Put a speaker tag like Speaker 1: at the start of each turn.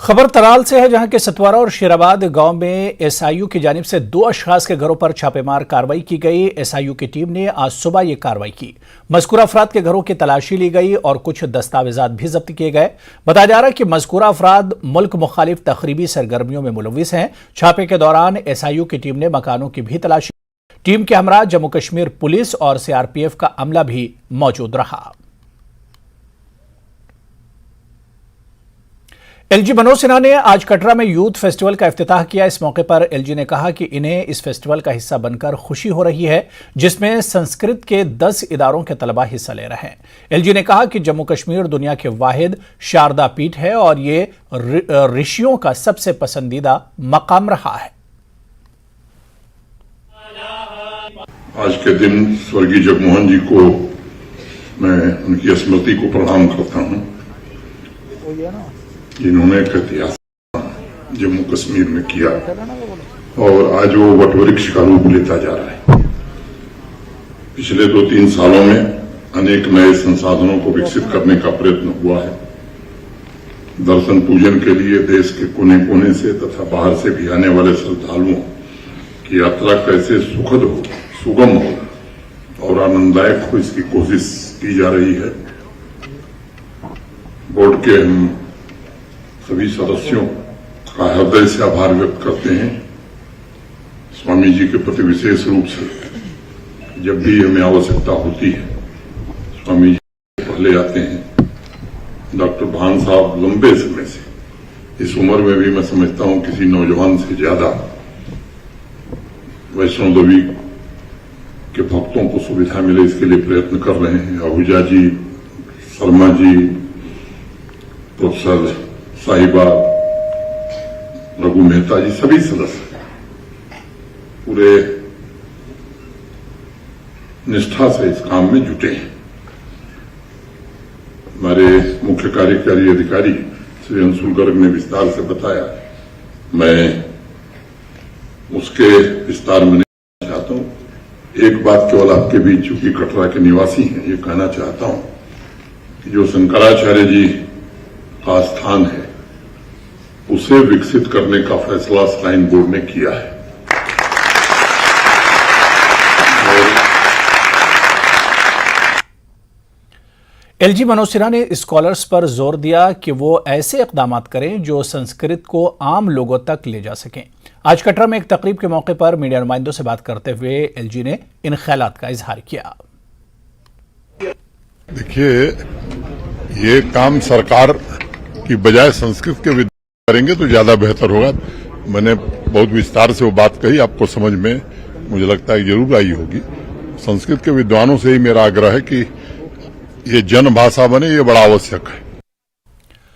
Speaker 1: खबर तराल से है, जहां के सतवारा और शेराबाद गांव में एसआईयू की जानिब से 2 अशखास के घरों पर छापेमार कार्रवाई की गई। एसआईयू की टीम ने आज सुबह ये कार्रवाई की। मज़कूरा अफराद के घरों की तलाशी ली गई और कुछ दस्तावेजात भी जब्त किए गए। बताया जा रहा है कि मज़कूरा अफराद मुल्क मुखालिफ तकरीबी सरगर्मियों में मुलविस हैं। छापे के दौरान एसआईयू की टीम ने मकानों की भी तलाशी। टीम के हमरा जम्मू कश्मीर पुलिस और सीआरपीएफ का अमला भी मौजूद रहा। एलजी मनोज सिन्हा ने आज कटरा में यूथ फेस्टिवल का इफ्तिताह किया। इस मौके पर एलजी ने कहा कि इन्हें इस फेस्टिवल का हिस्सा बनकर खुशी हो रही है, जिसमें संस्कृत के 10 इदारों के तलबा हिस्सा ले रहे हैं। एलजी ने कहा कि जम्मू कश्मीर दुनिया के वाहिद शारदा पीठ है और ये ऋषियों का सबसे पसंदीदा मकाम रहा है।
Speaker 2: आज के दिन स्वर्गीय जगमोहन जी को मैं उनकी स्मृति को प्रणाम करता हूं, जिन्होंने एक इतिहास जम्मू कश्मीर में किया और आज वो वटवृक्ष का रूप लेता जा रहा है। पिछले 2-3 सालों में अनेक नए संसाधनों को विकसित करने का प्रयत्न हुआ है। दर्शन पूजन के लिए देश के कोने कोने से तथा बाहर से भी आने वाले श्रद्धालुओं की यात्रा कैसे सुखद हो, सुगम हो और आनंददायक हो, इसकी कोशिश की जा रही है। बोर्ड के हम सभी सदस्यों का हृदय से आभार व्यक्त करते हैं। स्वामी जी के प्रति विशेष रूप से जब भी हमें आवश्यकता होती है, स्वामी जी पहले आते हैं। डॉक्टर भान साहब लंबे समय से, इस उम्र में भी मैं समझता हूं किसी नौजवान से ज्यादा वैष्णो देवी के भक्तों को सुविधा मिले, इसके लिए प्रयत्न कर रहे हैं। आहूजा जी, शर्मा जी, प्रोफेसर साहिबा, रघु मेहता जी, सभी सदस्य पूरे निष्ठा से इस काम में जुटे हैं। हमारे मुख्य कार्यकारी अधिकारी श्री अंशुल गर्ग ने विस्तार से बताया, मैं उसके विस्तार में नहीं चाहता हूं। एक बात केवल आपके बीच, चूंकि कटरा के निवासी हैं, ये कहना चाहता हूं कि जो शंकराचार्य जी का स्थान है उसे विकसित करने का फैसला श्राइन बोर्ड ने किया है।
Speaker 1: एलजी मनोज सिन्हा ने स्कॉलर्स पर जोर दिया कि वो ऐसे इकदाम करें जो संस्कृत को आम लोगों तक ले जा सकें। आज कटरा में एक तकरीब के मौके पर मीडिया नुमाइंदों से बात करते हुए एलजी ने इन ख्यालात का इजहार किया।
Speaker 2: देखिए, ये काम सरकार की बजाय संस्कृत के करेंगे तो ज्यादा बेहतर होगा। मैंने बहुत विस्तार से वो बात कही, आपको समझ में मुझे लगता है जरूर आई होगी। संस्कृत के विद्वानों से ही मेरा आग्रह है कि ये जन भाषा बने, ये बड़ा आवश्यक है।